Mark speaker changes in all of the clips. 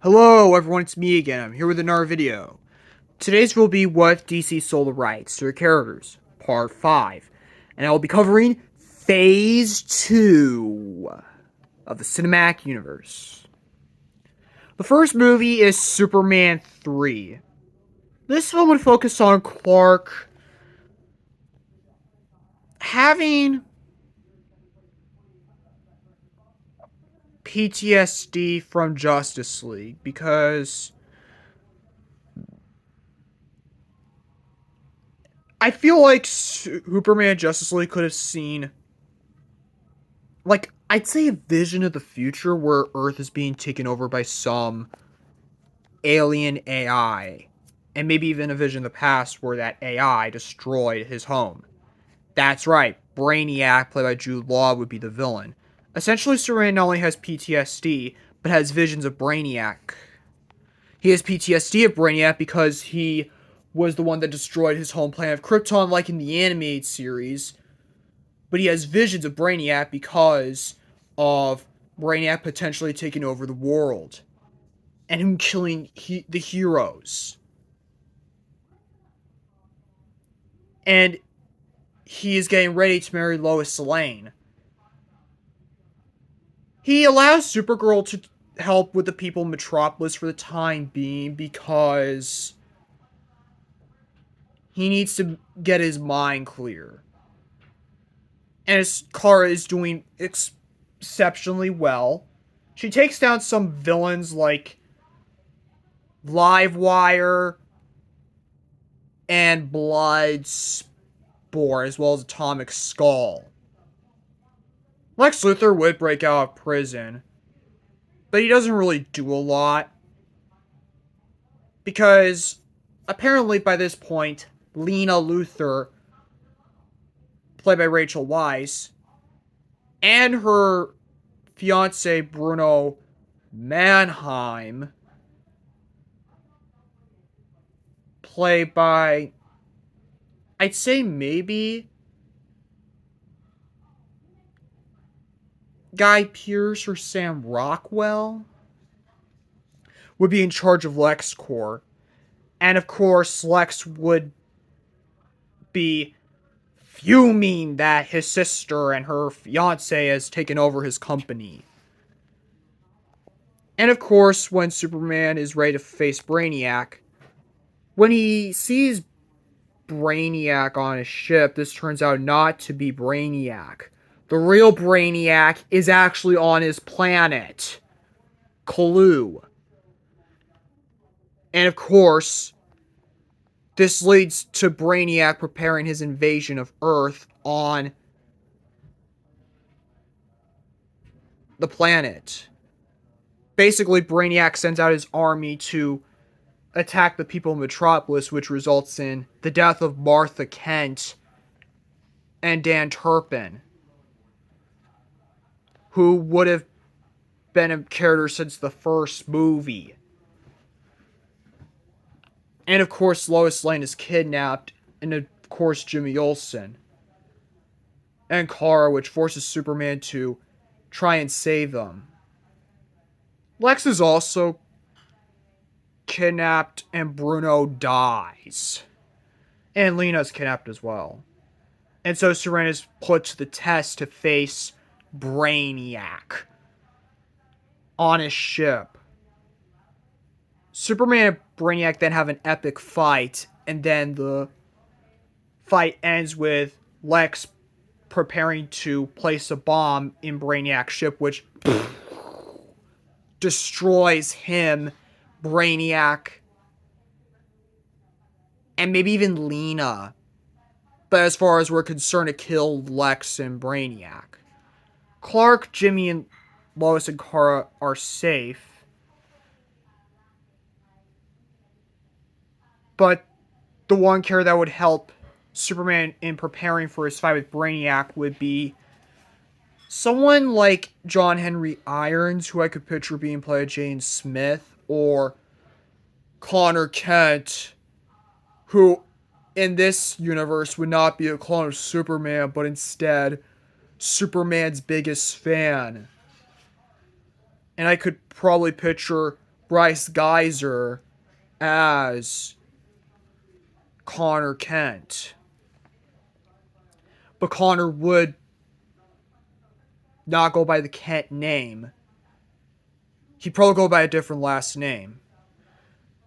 Speaker 1: Hello everyone, it's me again. I'm here with another video. Today's will be what if DC sold the rights to their characters, part 5. And I will be covering Phase 2 of the cinematic universe. The first movie is Superman 3. This film would focus on Clark having PTSD from Justice League because I feel like Superman Justice League could have seen, like, I'd say a vision of the future where Earth is being taken over by some alien AI. And maybe even a vision of the past where that AI destroyed his home. That's right, Brainiac, played by Jude Law, would be the villain. Essentially, Superman not only has PTSD, but has visions of Brainiac. He has PTSD of Brainiac because he was the one that destroyed his home planet of Krypton, like in the animated series. But he has visions of Brainiac because of Brainiac potentially taking over the world and him killing the heroes. And he is getting ready to marry Lois Lane. He allows Supergirl to help with the people in Metropolis for the time being because he needs to get his mind clear. And his Kara is doing exceptionally well. She takes down some villains like Livewire and Bloodsport, as well as Atomic Skull. Lex Luthor would break out of prison, but he doesn't really do a lot. Because apparently by this point, Lena Luthor, played by Rachel Weisz, and her fiance Bruno Mannheim, played by, I'd say maybe Guy Pearce or Sam Rockwell, would be in charge of LexCorp. And of course, Lex would be fuming that his sister and her fiance has taken over his company. And of course, when Superman is ready to face Brainiac, when he sees Brainiac on his ship, this turns out not to be Brainiac. The real Brainiac is actually on his planet, Clu. And of course, this leads to Brainiac preparing his invasion of Earth on the planet. Basically, Brainiac sends out his army to attack the people of Metropolis, which results in the death of Martha Kent and Dan Turpin, who would have been a character since the first movie. And of course, Lois Lane is kidnapped, and of course, Jimmy Olsen and Kara, which forces Superman to try and save them. Lex is also kidnapped, and Bruno dies. And Lena's kidnapped as well. And so Superman is put to the test to face Brainiac on his ship. Superman and Brainiac then have an epic fight, and then the fight ends with Lex preparing to place a bomb in Brainiac's ship, which destroys him, Brainiac, and maybe even Lena. But as far as we're concerned, it killed Lex and Brainiac. Clark, Jimmy, and Lois and Kara are safe. But the one character that would help Superman in preparing for his fight with Brainiac would be someone like John Henry Irons, who I could picture being played by Jaden Smith, or Connor Kent, who in this universe would not be a clone of Superman, but instead Superman's biggest fan. And I could probably picture Bryce Geyser as Connor Kent. But Connor would not go by the Kent name. He'd probably go by a different last name.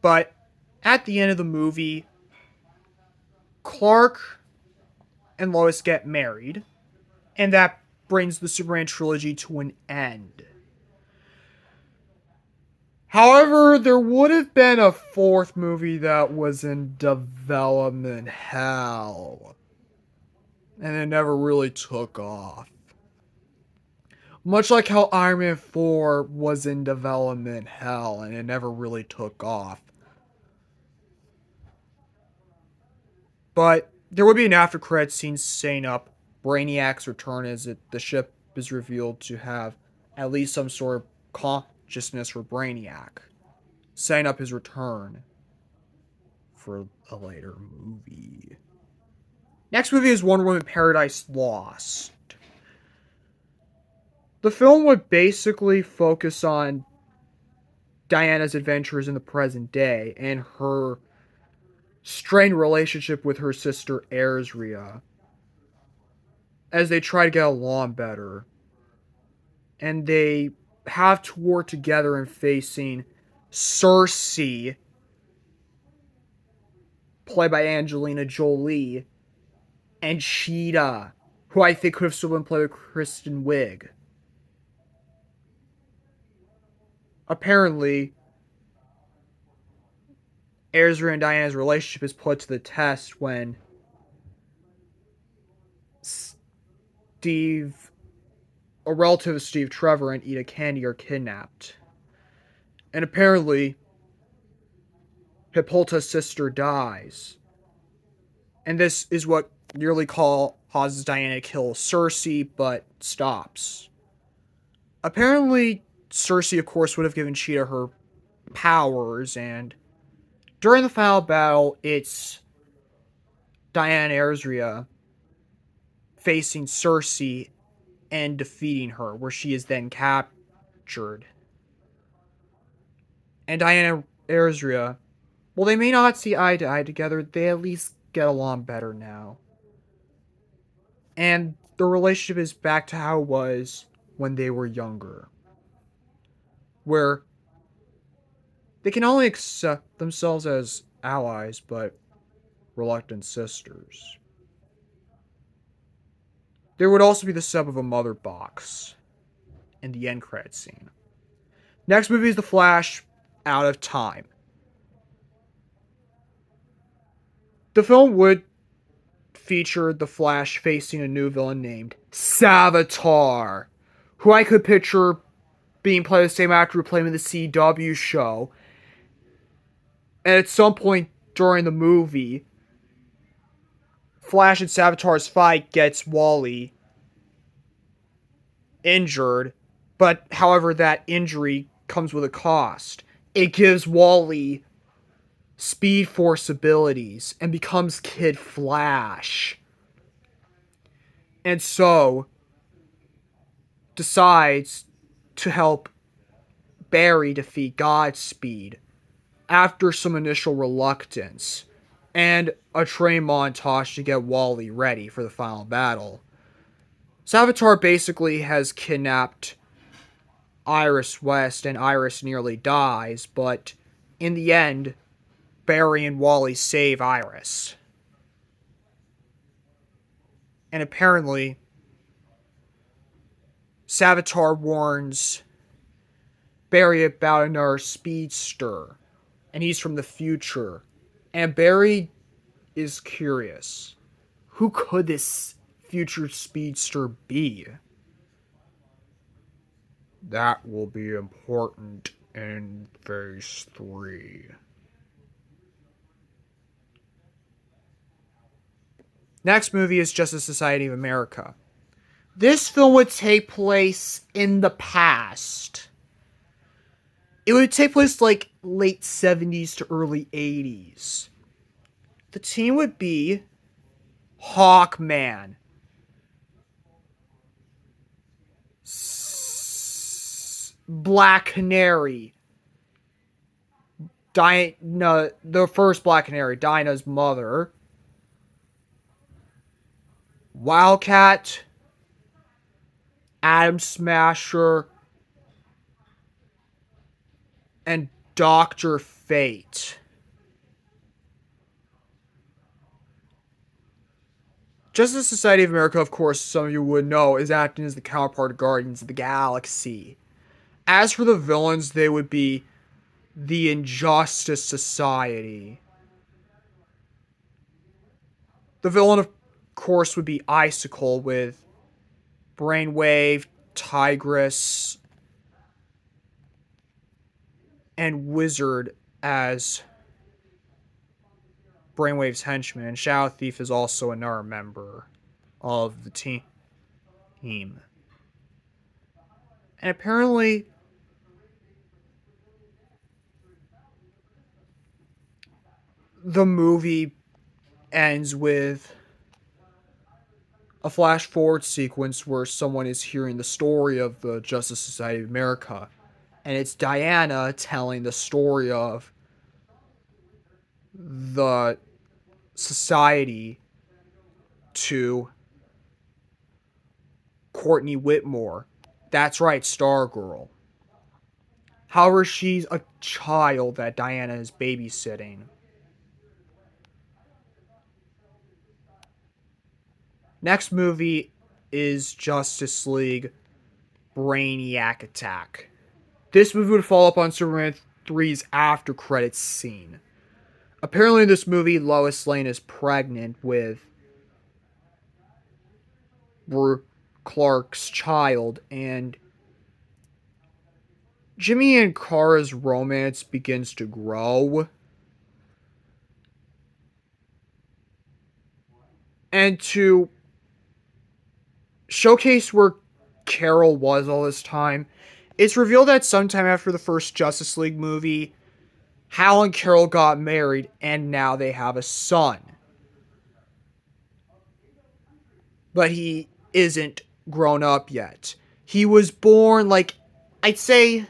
Speaker 1: But at the end of the movie, Clark and Lois get married, and that brings the Superman trilogy to an end. However, there would have been a fourth movie that was in development hell, and it never really took off. Much like how Iron Man 4 was in development hell, and it never really took off. But there would be an after credits scene setting up Brainiac's return as the ship is revealed to have at least some sort of consciousness for Brainiac, setting up his return for a later movie. Next movie is Wonder Woman Paradise Lost. The film would basically focus on Diana's adventures in the present day and her strained relationship with her sister Arzria as they try to get along better. And they have to work together in facing Cersei, played by Angelina Jolie, and Cheetah, who I think could have still been played by Kristen Wiig. Apparently, Arzria and Diana's relationship is put to the test when a relative of Steve Trevor and Eda Candy are kidnapped. And apparently, Hippolyta's sister dies. And this is what nearly causes Diana to kill Cersei, but stops. Apparently, Cersei, of course, would have given Cheetah her powers, and during the final battle, it's Diana and Arzria facing Cersei and defeating her, where she is then captured. And Diana and Arzria, well, they may not see eye to eye together, they at least get along better now. And the relationship is back to how it was when they were younger, where they can only accept themselves as allies, but reluctant sisters. There would also be the sub of a mother box in the end credit scene. Next movie is The Flash, Out of Time. The film would feature the Flash facing a new villain named Savitar, who I could picture being played by the same actor who played him in the CW show. And at some point during the movie, Flash and Savitar's fight gets Wally injured, but however, that injury comes with a cost. It gives Wally Speed Force abilities and becomes Kid Flash. And so decides to help Barry defeat Godspeed after some initial reluctance and a train montage to get Wally ready for the final battle. Savitar basically has kidnapped Iris West, and Iris nearly dies, but in the end, Barry and Wally save Iris. And apparently, Savitar warns Barry about another speedster, and he's from the future. And Barry is curious. Who could this future speedster be? That will be important in Phase 3. Next movie is Justice Society of America. This film would take place in the past. It would take place like late 70s to early 80s. The team would be Hawkman, Black Canary, Dinah, the first Black Canary, Dinah's mother, Wildcat, Atom Smasher, and Dr. Fate. Justice Society of America, of course, some of you would know, is acting as the counterpart of Guardians of the Galaxy. As for the villains, they would be the Injustice Society. The villain, of course, would be Icicle with Brainwave, Tigress, and Wizard as Brainwave's henchman. And Shadow Thief is also another member of the team. And apparently, the movie ends with a flash forward sequence where someone is hearing the story of the Justice Society of America. And it's Diana telling the story of the society to Courtney Whitmore. That's right, Stargirl. However, she's a child that Diana is babysitting. Next movie is Justice League Brainiac Attack. This movie would follow up on Superman 3's after credits scene. Apparently in this movie, Lois Lane is pregnant with Clark's child, and Jimmy and Kara's romance begins to grow. And to showcase where Carol was all this time, it's revealed that sometime after the first Justice League movie, Hal and Carol got married, and now they have a son. But he isn't grown up yet. He was born, like, I'd say,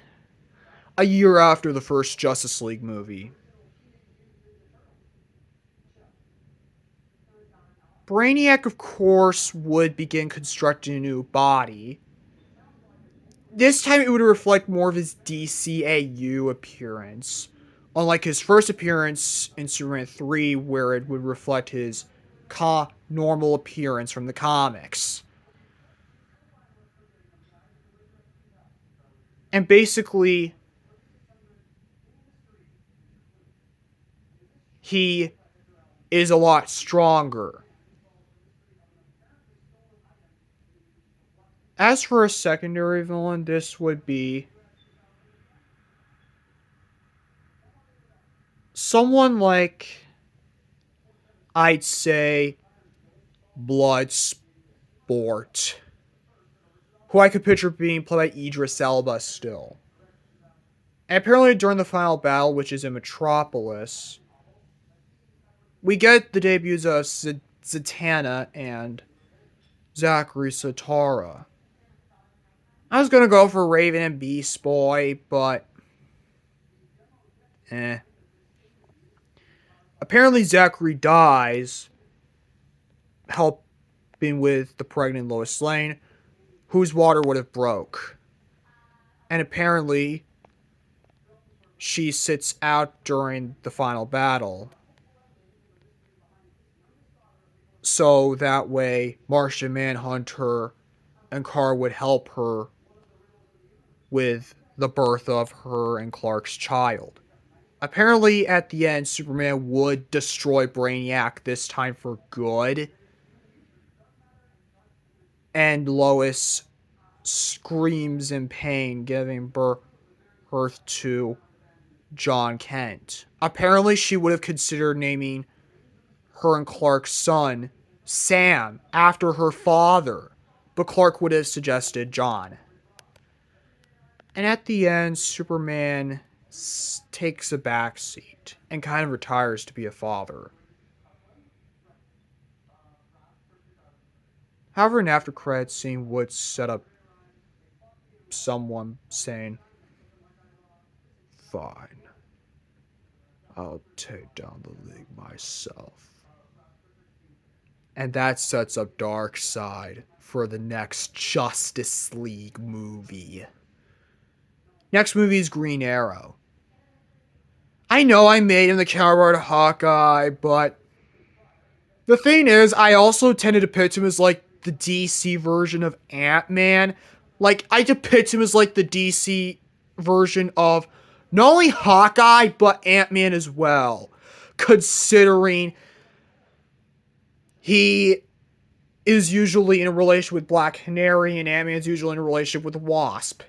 Speaker 1: a year after the first Justice League movie. Brainiac, of course, would begin constructing a new body. This time it would reflect more of his DCAU appearance, unlike his first appearance in Superman 3, where it would reflect his normal appearance from the comics. And basically, he is a lot stronger. As for a secondary villain, this would be someone like, I'd say, Bloodsport, who I could picture being played by Idris Elba still. And apparently during the final battle, which is in Metropolis, we get the debuts of Zatanna and Zachary Satara. I was gonna go for Raven and Beast Boy, but apparently Zachary dies, helping with the pregnant Lois Lane, whose water would have broke. And apparently, she sits out during the final battle. So that way, Martian Manhunter and Kara would help her with the birth of her and Clark's child. Apparently, at the end, Superman would destroy Brainiac, this time for good. And Lois screams in pain, giving birth to John Kent. Apparently, she would have considered naming her and Clark's son Sam after her father, but Clark would have suggested John. And at the end, Superman takes a backseat and kind of retires to be a father. However, an after credits scene would set up someone saying, "Fine. I'll take down the League myself. And that sets up Darkseid for the next Justice League movie. Next movie is Green Arrow. I know I made him the counterpart of Hawkeye, but the thing is, I also tend to depict him as like the DC version of Ant-Man. Like, I depict him as like the DC version of not only Hawkeye, but Ant-Man as well. Considering he is usually in a relationship with Black Canary and Ant-Man's usually in a relationship with Wasp.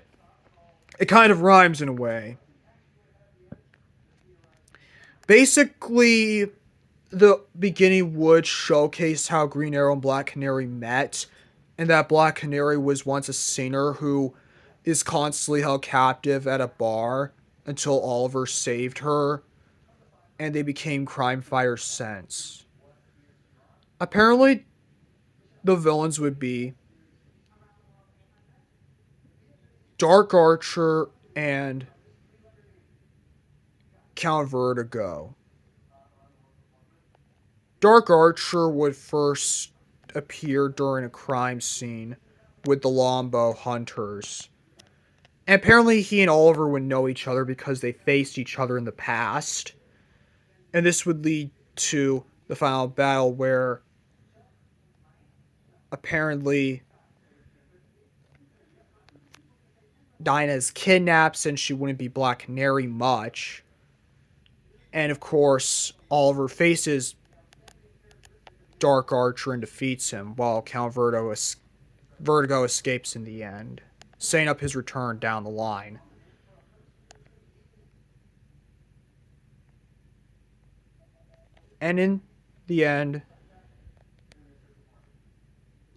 Speaker 1: It kind of rhymes in a way. Basically, the beginning would showcase how Green Arrow and Black Canary met, and that Black Canary was once a singer who is constantly held captive at a bar until Oliver saved her, and they became crime fighters since. Apparently, the villains would be Dark Archer and Count Vertigo. Dark Archer would first appear during a crime scene with the Longbow Hunters. And apparently he and Oliver would know each other because they faced each other in the past. And this would lead to the final battle where apparently Dinah is kidnapped since she wouldn't be Black Canary much. And of course, Oliver faces Dark Archer and defeats him, while Count Vertigo escapes in the end, setting up his return down the line. And in the end,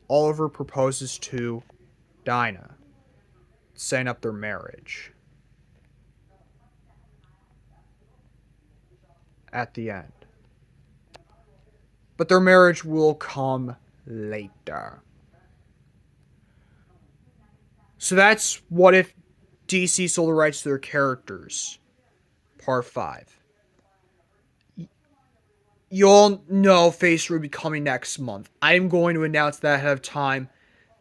Speaker 1: Oliver proposes to Dinah, setting up their marriage. At the end. But their marriage will come later. So that's What If DC sold the rights to their characters. Part 5. You all know Phase 3 will be coming next month. I'm going to announce that ahead of time.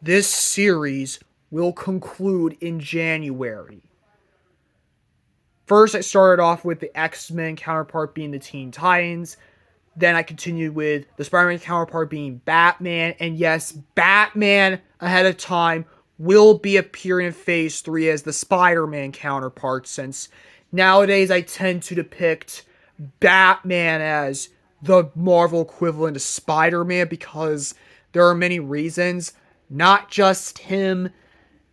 Speaker 1: This series will conclude in January. First, I started off with the X-Men counterpart being the Teen Titans. Then I continued with the Spider-Man counterpart being Batman. And yes, Batman ahead of time will be appearing in Phase 3 as the Spider-Man counterpart, since nowadays I tend to depict Batman as the Marvel equivalent of Spider-Man because there are many reasons. Not just him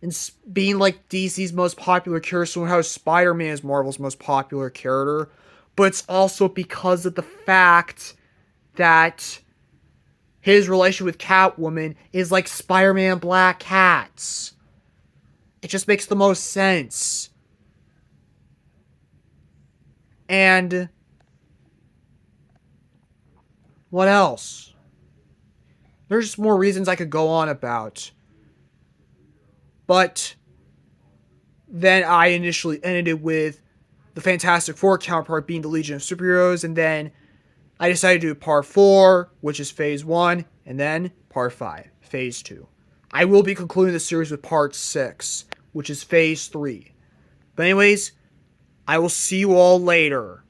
Speaker 1: and being like DC's most popular character, so how Spider-Man is Marvel's most popular character, but it's also because of the fact that his relationship with Catwoman is like Spider-Man Black Cat's. It just makes the most sense. And what else? There's just more reasons I could go on about. But then I initially ended it with the Fantastic Four counterpart being the Legion of Superheroes, and then I decided to do Part 4, which is Phase 1, and then Part 5, Phase 2. I will be concluding the series with Part 6, which is Phase 3. But anyways, I will see you all later.